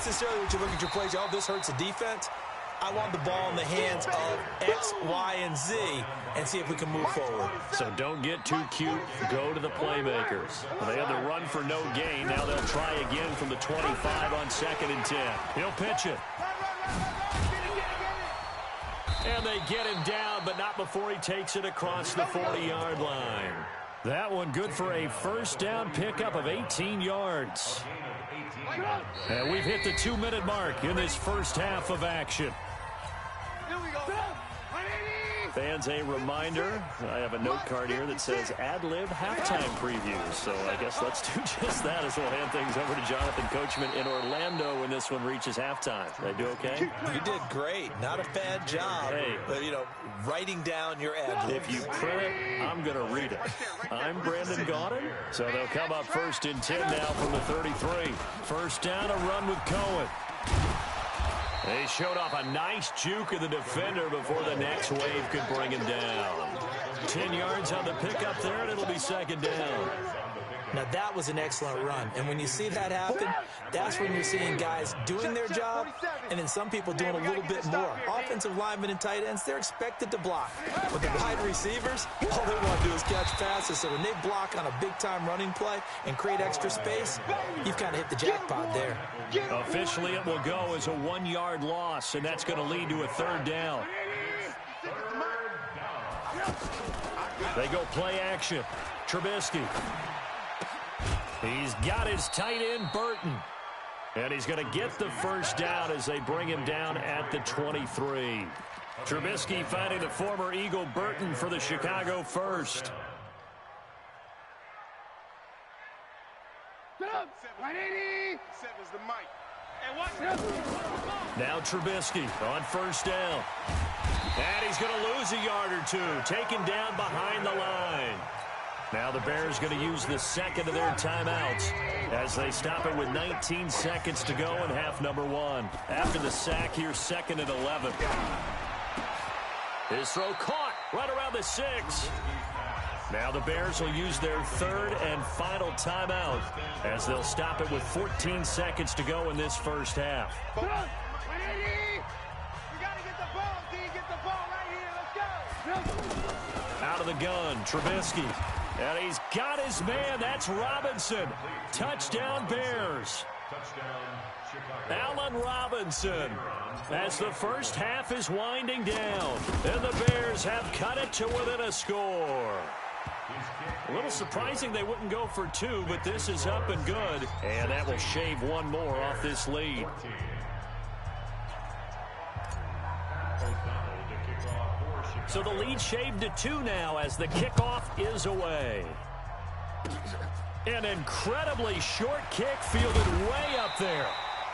necessarily what you look at your plays. Oh, this hurts the defense. I want the ball in the hands of X, Y, and Z and see if we can move forward. So don't get too cute. Go to the playmakers. Well, they had the run for no gain. Now they'll try again from the 25 on 2nd and 10. He'll pitch it. And they get him down, but not before he takes it across the 40-yard line. That one good for a first down pickup of 18 yards. And we've hit the 2-minute mark in this first half of action. Fans, a reminder, I have a note card here that says ad-lib halftime previews. So I guess let's do just that as we'll hand things over to Jonathan Coachman in Orlando when this one reaches halftime. Did I do okay? You did great. Not a bad job. Hey. But, writing down your ad-libs. If you print it, I'm going to read it. I'm Brandon Gaudin. So they'll come up 1st and 10 now from the 33. First down, a run with Cohen. They showed off a nice juke of the defender before the next wave could bring him down. 10 yards on the pickup there, and it'll be 2nd down. Now, that was an excellent run. And when you see that happen, that's when you're seeing guys doing their job and then some people doing a little bit more. Offensive linemen and tight ends, they're expected to block. But the wide receivers, all they want to do is catch passes. So when they block on a big-time running play and create extra space, you've kind of hit the jackpot there. Officially, it will go as a 1-yard loss, and that's going to lead to a 3rd down. They go play action. Trubisky. He's got his tight end, Burton. And he's going to get the first down as they bring him down at the 23. Trubisky finding the former Eagle Burton for the Chicago first. Now Trubisky on first down. And he's going to lose a yard or two. Taken down behind the line. Now the Bears going to use the second of their timeouts as they stop it with 19 seconds to go in half number 1. After the sack, here's 2nd and 11. His throw caught right around the 6. Now the Bears will use their 3rd and final timeout as they'll stop it with 14 seconds to go in this first half. Out of the gun, Trubisky. And he's got his man. That's Robinson. Touchdown, Bears. Allen Robinson. As the first half is winding down. And the Bears have cut it to within a score. A little surprising they wouldn't go for 2, but this is up and good. And that will shave one more off this lead. So the lead shaved to 2 now as the kickoff is away. An incredibly short kick fielded way up there.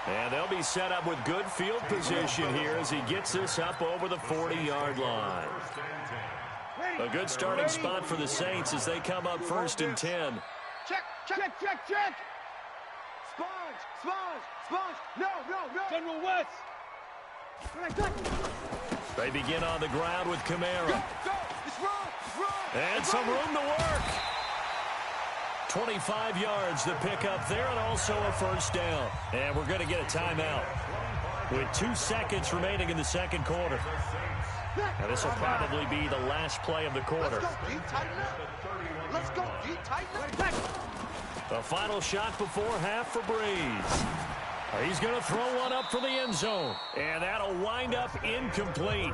And they'll be set up with good field position here as he gets this up over the 40-yard line. A good starting spot for the Saints as they come up 1st and 10. Check. Sponge. No. General West. They begin on the ground with Kamara. Go. It's wrong. And some room to work. 25 yards the pick up there and also a first down. And we're going to get a timeout with 2 seconds remaining in the second quarter. Now this will probably be the last play of the quarter. Let's go, D. Tighten up. The final shot before half for Breeze. He's going to throw one up for the end zone. And that'll wind up incomplete.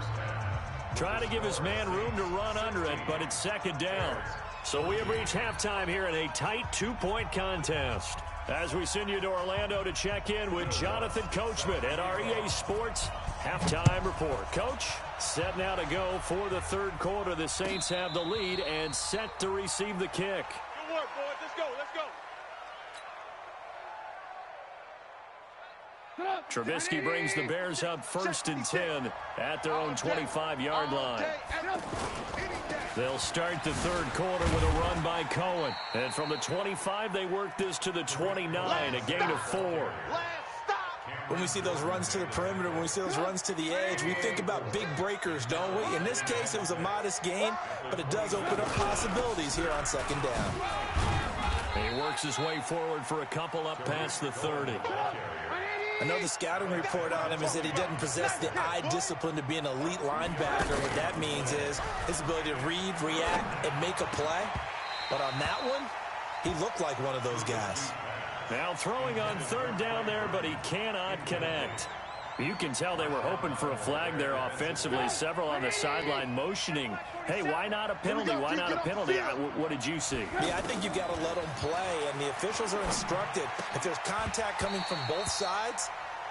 Trying to give his man room to run under it, but it's 2nd down. So we have reached halftime here in a tight 2-point contest. As we send you to Orlando to check in with Jonathan Coachman at our EA Sports Halftime Report. Coach, set now to go for the 3rd quarter. The Saints have the lead and set to receive the kick. Good work, boys. Let's go. Trubisky brings the Bears up 1st and 10 at their own 25-yard line. They'll start the 3rd quarter with a run by Cohen. And from the 25, they work this to the 29, a gain of 4. When we see those runs to the perimeter, when we see those runs to the edge, we think about big breakers, don't we? In this case, it was a modest gain, but it does open up possibilities here on 2nd down. He works his way forward for a couple up past the 30. I know the scouting report on him is that he doesn't possess the eye discipline to be an elite linebacker. What that means is his ability to read, react, and make a play. But on that one, he looked like one of those guys. Now throwing on third down there, but he cannot connect. You can tell they were hoping for a flag there offensively. Several on the sideline motioning, hey, why not a penalty? Why not a penalty? What did you see? Yeah, I think you've got to let them play, and the officials are instructed. If there's contact coming from both sides,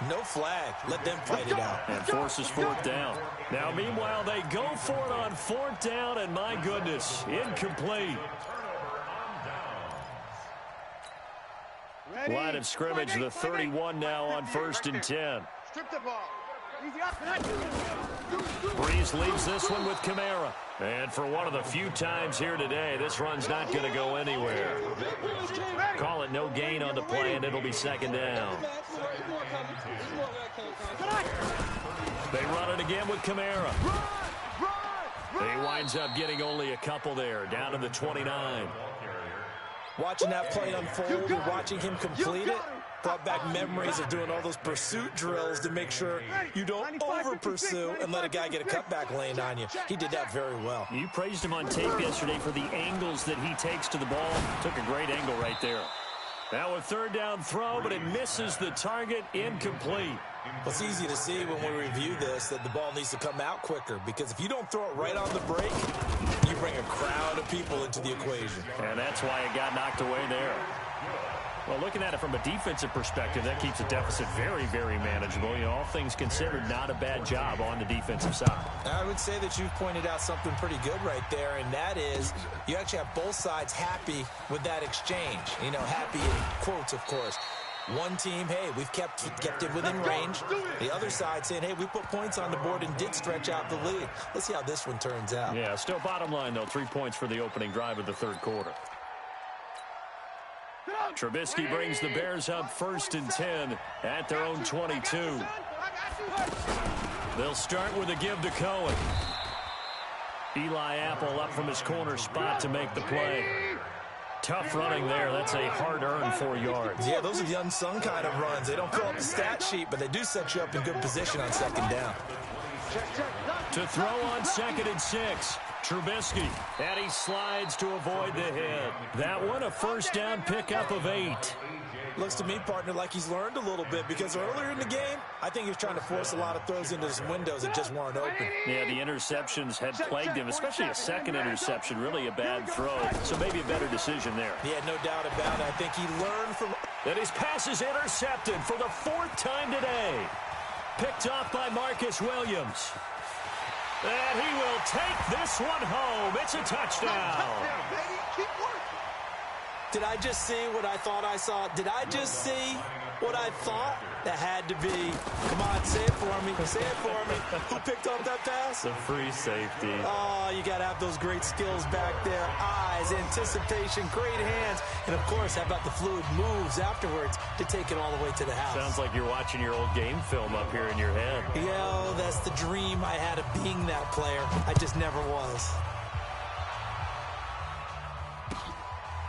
no flag. Let them fight it out. And forces fourth down. Now, meanwhile, they go for it on fourth down, and my goodness, incomplete. Line of scrimmage, the 31 now on 1st and 10. Strip the ball. Breeze leaves this one with Kamara. And for one of the few times here today, this run's not going to go anywhere. Call it no gain on the play, and it'll be 2nd down. They run it again with Kamara. He winds up getting only a couple there, down to the 29. Watching that play unfold and watching him complete it brought back memories of doing all those pursuit drills to make sure you don't over-pursue and let a guy get a cutback lane on you. He did that very well. You praised him on tape yesterday for the angles that he takes to the ball. Took a great angle right there. Now a 3rd down throw, but it misses the target, incomplete. Well, it's easy to see when we review this that the ball needs to come out quicker, because if you don't throw it right on the break, you bring a crowd of people into the equation. And that's why it got knocked away there. Well, looking at it from a defensive perspective, that keeps the deficit very, very manageable. You know, all things considered, not a bad job on the defensive side. I would say that you've pointed out something pretty good right there, and that is you actually have both sides happy with that exchange. You know, happy in quotes, of course. One team, hey, we've kept it within range. The other side saying, hey, we put points on the board and did stretch out the lead. Let's see how this one turns out. Yeah, still bottom line, though, 3 points for the opening drive of the 3rd quarter. Trubisky brings the Bears up 1st and 10 at their own 22. They'll start with a give to Cohen. Eli Apple up from his corner spot to make the play. Tough running there. That's a hard-earned 4 yards. Yeah, those are the unsung kind of runs. They don't fill up the stat sheet, but they do set you up in good position on 2nd down. To throw on 2nd and 6. Trubisky, and he slides to avoid the hit. That one, a 1st down pickup of 8. Looks to me, partner, like he's learned a little bit, because earlier in the game, I think he was trying to force a lot of throws into some windows that just weren't open. Yeah, the interceptions had plagued him, especially a 2nd interception, really a bad throw. So maybe a better decision there. Yeah, no doubt about it. I think he learned from... And his pass is intercepted for the 4th time today. Picked off by Marcus Williams. And he will take this one home. It's a touchdown. Did I just see what I thought I saw? Did I just see what I thought? That had to be. Come on, say it for me. Say it for me. Who picked up that pass? The free safety. Oh, you got to have those great skills back there. Eyes, anticipation, great hands. And, of course, how about the fluid moves afterwards to take it all the way to the house? Sounds like you're watching your old game film up here in your head. Yo, that's the dream I had of being that player. I just never was.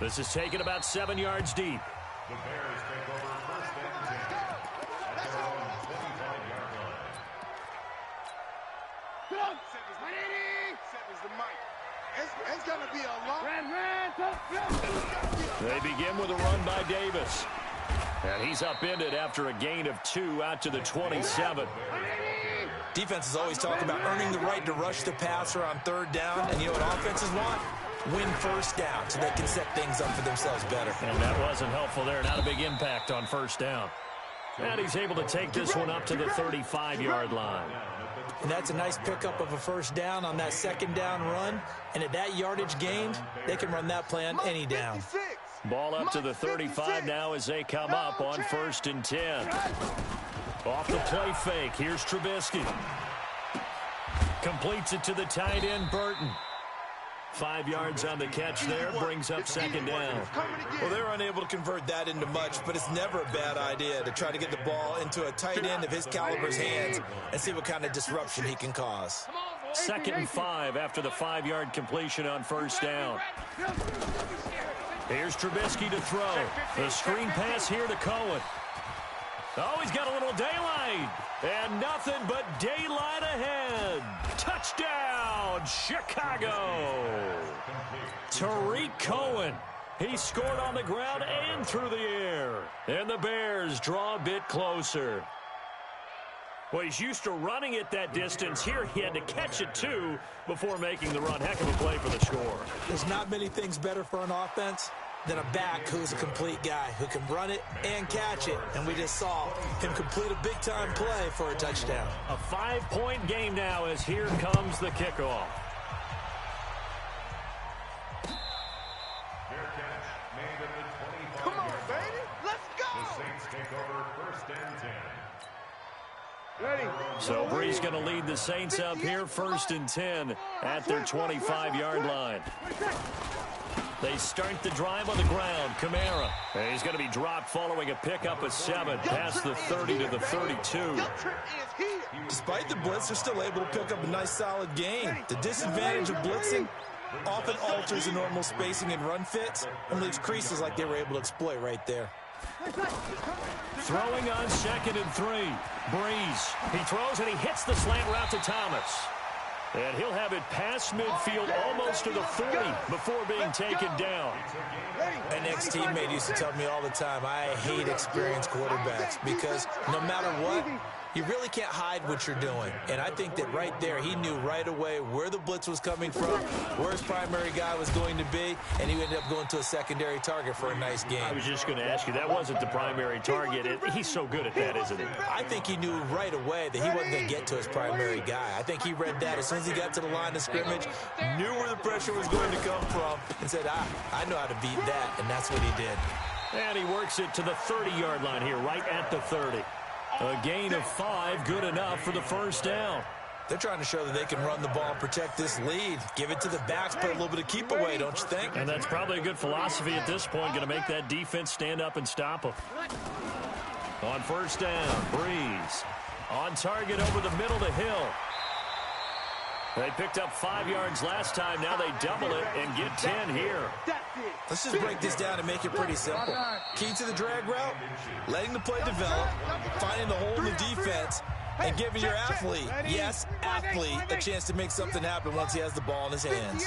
This is taken about 7 yards deep. The Bears take over 1st and 10 at their own 25-yard line. Come on, Sevens the mic. It's going to be a long... They begin with a run by Davis. And he's upended after a gain of 2 out to the 27. Defenses always talk about earning the right to rush the passer on 3rd down. And you know what offenses want? Win 1st down so they can set things up for themselves better. And that wasn't helpful there. Not a big impact on 1st down. And he's able to take this one up to the 35-yard line. And that's a nice pickup of a 1st down on that 2nd down run. And at that yardage gained, they can run that play on any down. Ball up to the 35 now as they come up on 1st and 10. Off the play fake. Here's Trubisky. Completes it to the tight end, Burton. 5 yards on the catch there, brings up 2nd down. Well, they were unable to convert that into much, but it's never a bad idea to try to get the ball into a tight end of his caliber's hands and see what kind of disruption he can cause. 2nd and 5 after the 5-yard completion on 1st down. Here's Trubisky to throw. The screen pass here to Cohen. Oh, he's got a little daylight. And nothing but daylight ahead. Touchdown, Chicago. Tariq Cohen. He scored on the ground and through the air. And the Bears draw a bit closer. Well, he's used to running it that distance. Here he had to catch it, too, before making the run. Heck of a play for the score. There's not many things better for an offense than a back who's a complete guy who can run it and catch it. And we just saw him complete a big-time play for a touchdown. A 5-point game now as here comes the kickoff. Come on, baby. Let's go. The Saints take over 1st and 10. Ready. So Brees going to lead the Saints up here 1st and 10 at their 25-yard line. They start the drive on the ground. Kamara. And he's going to be dropped following a pickup of 7 past the 30 to the 32. Despite the blitz, they're still able to pick up a nice, solid gain. The disadvantage of blitzing often alters the normal spacing and run fits and leaves creases like they were able to exploit right there. Throwing on 2nd and 3. Brees. He throws and he hits the slant route to Thomas. And he'll have it past midfield almost to the 40 before being taken down. An ex-teammate used to tell me all the time, I hate experienced quarterbacks because no matter what, you really can't hide what you're doing. And I think that right there, he knew right away where the blitz was coming from, where his primary guy was going to be, and he ended up going to a secondary target for a nice game. I was just going to ask you, that wasn't the primary target. He's so good at that, isn't he? I think he knew right away that he wasn't going to get to his primary guy. I think he read that as soon as he got to the line of scrimmage, knew where the pressure was going to come from, and said, I know how to beat that, and that's what he did. And he works it to the 30-yard line here, right at the 30. A gain of 5, good enough for the 1st down. They're trying to show that they can run the ball and protect this lead. Give it to the backs, put a little bit of keep away, don't you think? And that's probably a good philosophy at this point, going to make that defense stand up and stop them. On 1st down, Brees. On target over the middle to Hill. They picked up 5 yards last time. Now they double it and get 10 here. Let's just break this down and make it pretty simple. Key to the drag route, letting the play develop, finding the hole in the defense, and giving your athlete, yes, athlete, a chance to make something happen once he has the ball in his hands.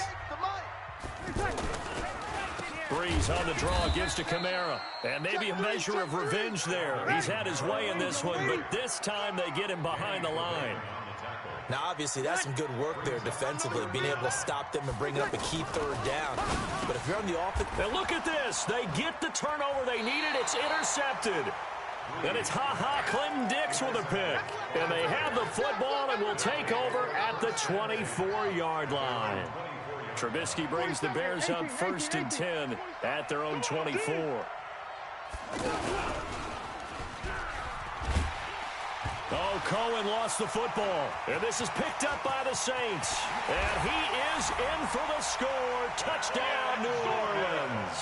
Brees on the draw, gives to Kamara. And maybe a measure of revenge there. He's had his way in this one, but this time they get him behind the line. Now, obviously, that's some good work there defensively, being able to stop them and bring up a key 3rd down. But if you're on the offense... And look at this. They get the turnover they needed. It's intercepted. And it's Clinton Dix with a pick. And they have the football and will take over at the 24-yard line. Trubisky brings the Bears up 1st and 10 at their own 24. Oh, Cohen lost the football. And this is picked up by the Saints. And he is in for the score. Touchdown, New Orleans.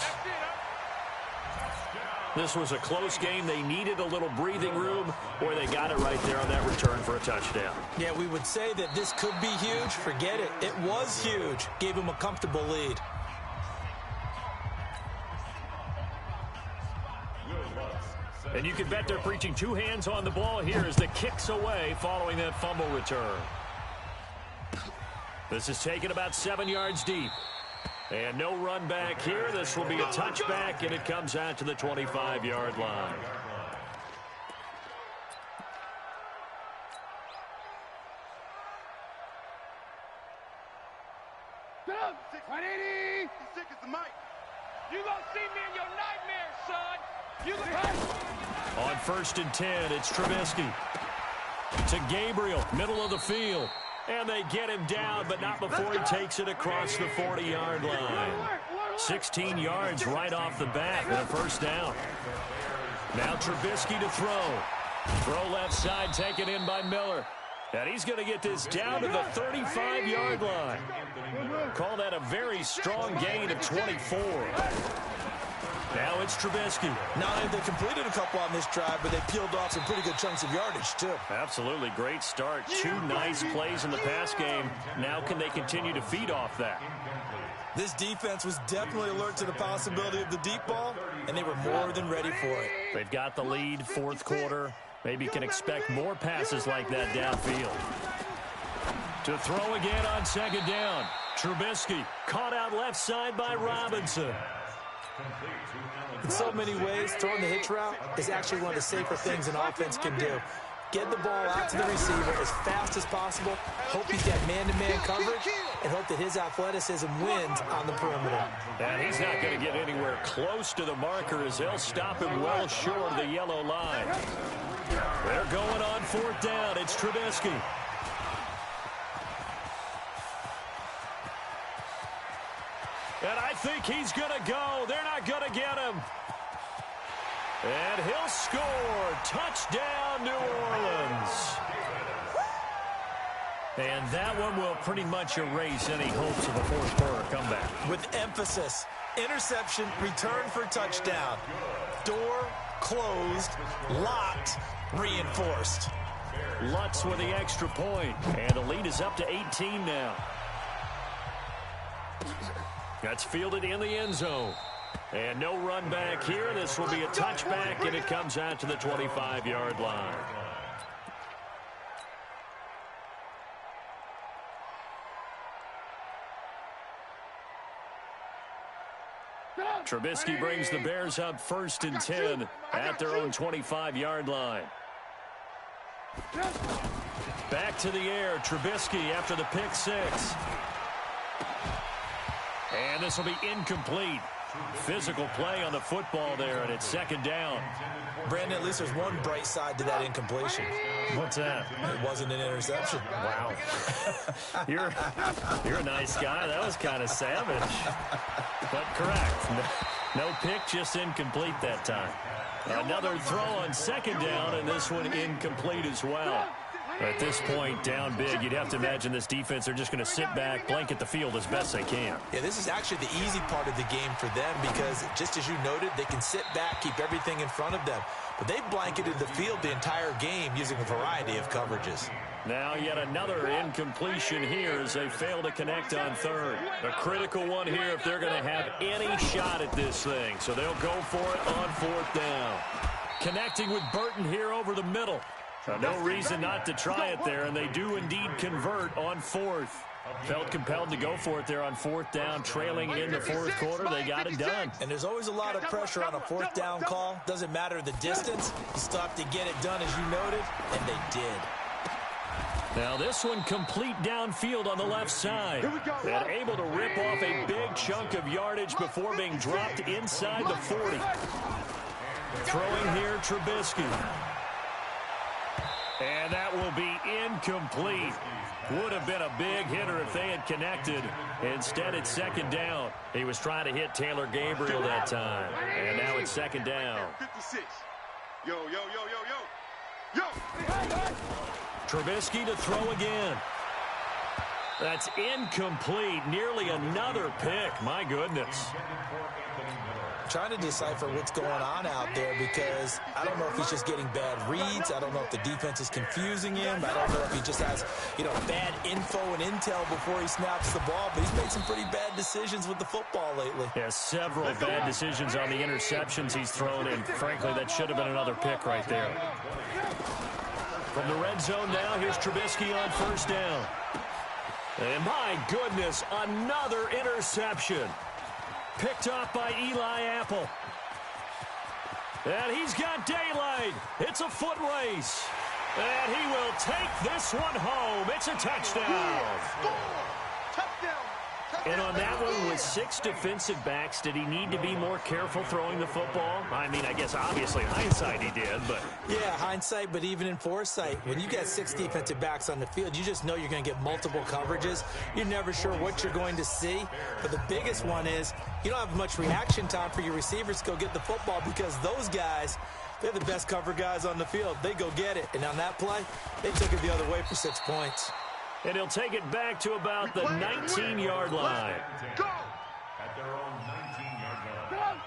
This was a close game. They needed a little breathing room, or they got it right there on that return for a touchdown. Yeah, we would say that this could be huge. Forget it. It was huge. Gave him a comfortable lead. And you can bet they're preaching 2 hands on the ball here as the kick's away following that fumble return. This is taken about 7 yards deep. And no run back here. This will be a touchback, and it comes out to the 25-yard line. Sick as the mic. You gonna see me in your nightmares, son. You On 1st and 10, it's Trubisky. To Gabriel, middle of the field. And they get him down, but not before he takes it across the 40-yard line. 16 yards right off the bat and a 1st down. Now Trubisky to throw. Throw left side, taken in by Miller. And he's going to get this down to the 35-yard line. Call that a very strong gain of 24. Now it's Trubisky. Not only have they completed a couple on this drive, but they peeled off some pretty good chunks of yardage, too. Absolutely. Great start. 2 nice plays in the pass game. Now can they continue to feed off that? This defense was definitely alert to the possibility of the deep ball, and they were more than ready for it. They've got the lead, fourth quarter. Maybe can expect more passes like that downfield. To throw again on second down. Trubisky caught out left side by Robinson. In so many ways, throwing the hitch route is actually one of the safer things an offense can do. Get the ball out to the receiver as fast as possible, hope he's got man-to-man coverage, and hope that his athleticism wins on the perimeter. And he's not going to get anywhere close to the marker as they'll stop him well short of the yellow line. They're going on fourth down. It's Trubisky. And I think he's going to go. They're not going to get him. And he'll score. Touchdown, New Orleans. And that one will pretty much erase any hopes of a fourth quarter comeback. With emphasis, interception, return for touchdown. Door closed, locked, reinforced. Lutz with the extra point. And the lead is up to 18 now. That's fielded in the end zone. And no run back here. This will be a touchback, and it comes out to the 25-yard line. Trubisky brings the Bears up 1st and 10 at their own 25-yard line. Back to the air. Trubisky after the pick six. And this will be incomplete. Physical play on the football there, and it's second down. Brandon, at least there's one bright side to that incompletion. What's that? It wasn't an interception. Wow. You're a nice guy. That was kind of savage. But correct. No pick, just incomplete that time. Another throw on second down, and this one incomplete as well. At this point, down big, you'd have to imagine this defense, they're just going to sit back, blanket the field as best they can. Yeah, this is actually the easy part of the game for them because, just as you noted, they can sit back, keep everything in front of them. But they've blanketed the field the entire game using a variety of coverages. Now yet another incompletion here as they fail to connect on third. A critical one here if they're going to have any shot at this thing. So they'll go for it on fourth down. Connecting with Burton here over the middle. No reason not to try it there, and they do indeed convert on fourth. Felt compelled to go for it there on fourth down, trailing in the fourth quarter. They got it done. And there's always a lot of pressure on a fourth down call. Doesn't matter the distance. You still have to get it done, as you noted, and they did. Now this one complete downfield on the left side. And able to rip off a big chunk of yardage before being dropped inside the 40. Throwing here, Trubisky. And that will be incomplete. Would have been a big hitter if they had connected. Instead, it's second down. He was trying to hit Taylor Gabriel that time. And now it's second down. 56. Yo, yo, yo, yo, yo. Yo! Trubisky to throw again. That's incomplete. Nearly another pick. My goodness. Trying to decipher what's going on out there because I don't know if he's just getting bad reads. I don't know if the defense is confusing him. I don't know if he just has, bad info and intel before he snaps the ball. But he's made some pretty bad decisions with the football lately. Yeah, several bad decisions on the interceptions he's thrown in. Frankly, that should have been another pick right there. From the red zone now, here's Trubisky on first down. And my goodness, another interception. Picked off by Eli Apple. And he's got daylight. It's a foot race. And he will take this one home. It's a touchdown. And on that one, with 6 defensive backs, did he need to be more careful throwing the football? I mean, I guess obviously hindsight he did, but... Yeah, hindsight, but even in foresight, when you got 6 defensive backs on the field, you just know you're going to get multiple coverages. You're never sure what you're going to see. But the biggest one is you don't have much reaction time for your receivers to go get the football because those guys, they're the best cover guys on the field. They go get it. And on that play, they took it the other way for 6 points. And he'll take it back to about the 19-yard line.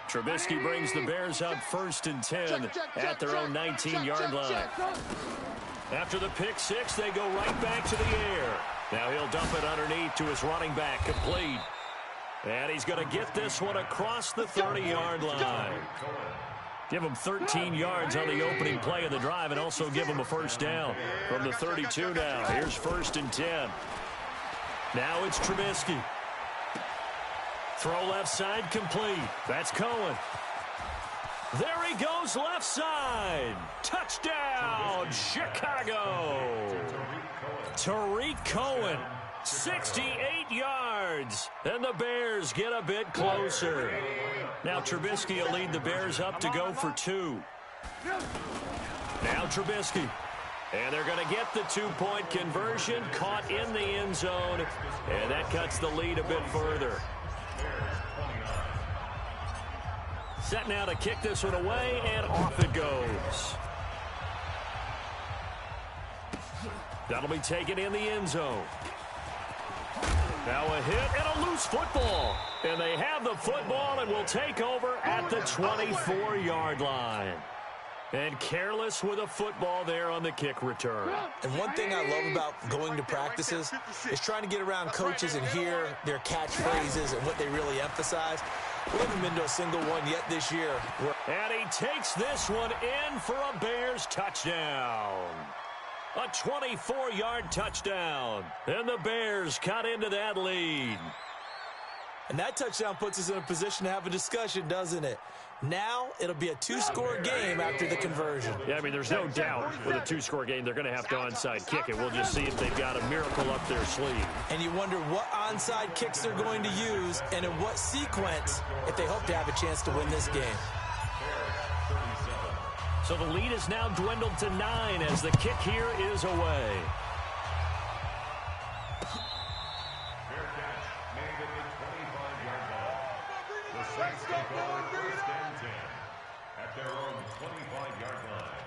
Trubisky brings the Bears up 1st and 10 at their own 19-yard line. After the pick six, they go right back to the air. Now he'll dump it underneath to his running back, complete. And he's going to get this one across the 30-yard line. Give him 13 yards on the opening play of the drive and also give him a first down from the 32 now. Here's 1st and 10. Now it's Trubisky. Throw left side complete. That's Cohen. There he goes left side. Touchdown, Chicago. Tariq Cohen, 68 yards. And the Bears get a bit closer. Now Trubisky will lead the Bears up to go for 2. Now Trubisky. And they're going to get the 2-point conversion, caught in the end zone. And that cuts the lead a bit further. Set now to kick this one away, and off it goes. That'll be taken in the end zone. Now a hit and a loose football. And they have the football and will take over at the 24-yard line. And careless with a football there on the kick return. And one thing I love about going to practices is trying to get around coaches and hear their catchphrases and what they really emphasize. We haven't been to a single one yet this year. And he takes this one in for a Bears touchdown. A 24-yard touchdown. And the Bears cut into that lead. And that touchdown puts us in a position to have a discussion, doesn't it? Now it'll be a 2-score game after the conversion. Yeah, I mean, there's no doubt with a 2-score game they're going to have to onside kick it. We'll just see if they've got a miracle up their sleeve. And you wonder what onside kicks they're going to use and in what sequence if they hope to have a chance to win this game. So the lead is now dwindled to 9 as the kick here is away. Saints take over 1st and 10 at their own 25-yard line.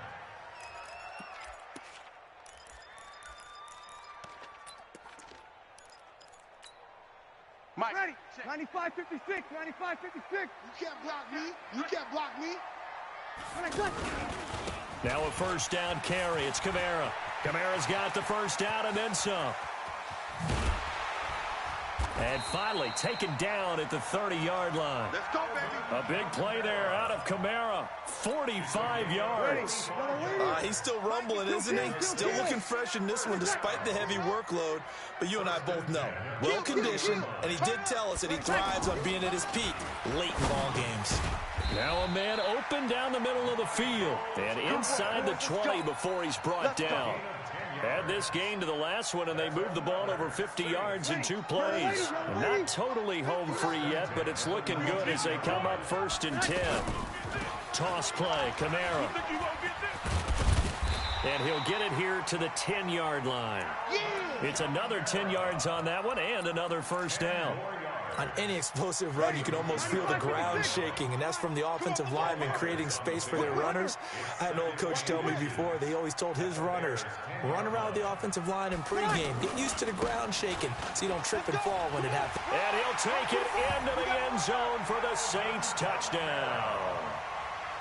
Mike. Ready. 95-56, 95-56. You can't block me. You can't block me. Now a first down carry. It's Kamara. Kamara's got the first down and then some. And finally taken down at the 30-yard line. Let's go, baby. A big play there out of Kamara. 45 yards. He's still rumbling, isn't he? Still looking fresh in this one despite the heavy workload. But you and I both know, well-conditioned, and he did tell us that he thrives on being at his peak late in ball games. Now a man open down the middle of the field and inside the 20 before he's brought down. Add this game to the last one, and they moved the ball over 50 yards in 2 plays. Not totally home free yet, but it's looking good as they come up 1st and 10. Toss play, Kamara. And he'll get it here to the 10-yard line. It's another 10 yards on that one and another first down. On any explosive run, you can almost feel the ground shaking, and that's from the offensive linemen creating space for their runners. I had an old coach tell me before, they always told his runners, run around the offensive line in pregame. Get used to the ground shaking so you don't trip and fall when it happens. And he'll take it into the end zone for the Saints touchdown.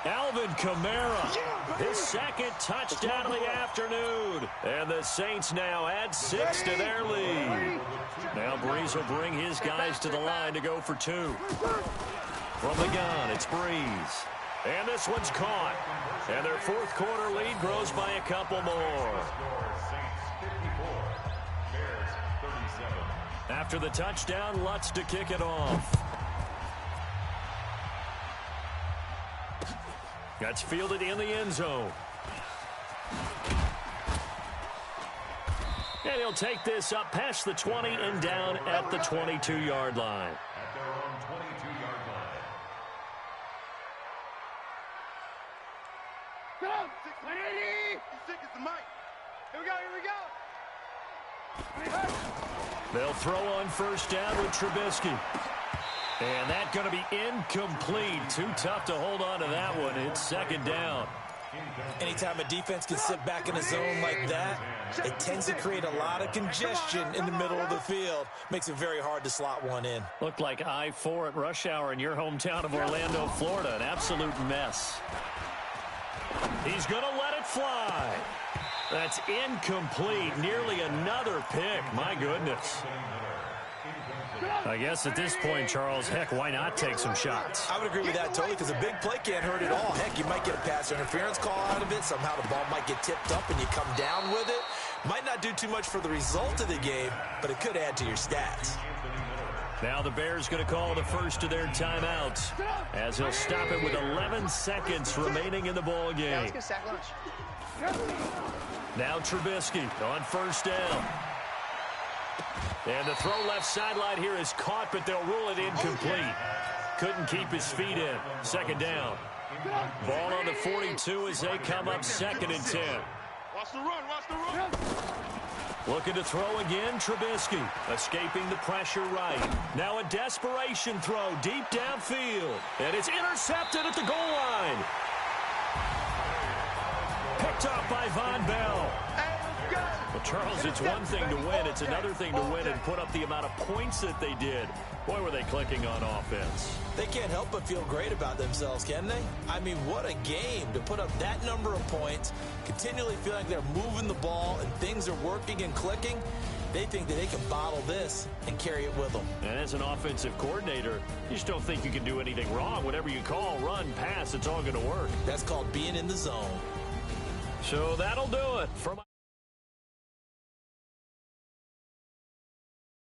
Alvin Kamara, his second touchdown of the afternoon. And the Saints now add 6 to their lead. Now Breeze will bring his guys to the line to go for 2. From the gun, it's Breeze. And this one's caught. And their 4th quarter lead grows by a couple more. After the touchdown, Lutz to kick it off. That's fielded in the end zone. And he'll take this up past the 20 and down at the 22-yard line. At their own 22-yard line. Go! 180! 6 is the mic. Here we go, They'll throw on first down with Trubisky. And that's going to be incomplete. Too tough to hold on to that one. It's 2nd down. Anytime a defense can sit back in a zone like that, it tends to create a lot of congestion in the middle of the field. Makes it very hard to slot one in. Looked like I-4 at rush hour in your hometown of Orlando, Florida. An absolute mess. He's going to let it fly. That's incomplete. Nearly another pick. My goodness. I guess at this point, Charles, heck, why not take some shots? I would agree with that totally, because a big play can't hurt at all. Heck, you might get a pass interference call out of it. Somehow the ball might get tipped up and you come down with it. Might not do too much for the result of the game, but it could add to your stats. Now the Bears going to call the first of their timeouts, as he'll stop it with 11 seconds remaining in the ball game. Yeah, let's get sack lunch. Now Trubisky on first down. And the throw left sideline here is caught, but they'll rule it incomplete. Couldn't keep his feet in. Second down. Ball on the 42 as they come up 2nd and 10. Watch the run, watch the run. Looking to throw again, Trubisky. Escaping the pressure right. Now a desperation throw deep downfield. And it's intercepted at the goal line. Picked up by Von Bell. Well, Charles, it's one thing to win. It's another thing to win and put up the amount of points that they did. Boy, were they clicking on offense. They can't help but feel great about themselves, can they? I mean, what a game to put up that number of points, continually feel like they're moving the ball and things are working and clicking. They think that they can bottle this and carry it with them. And as an offensive coordinator, you just don't think you can do anything wrong. Whatever you call, run, pass, it's all going to work. That's called being in the zone. So that'll do it.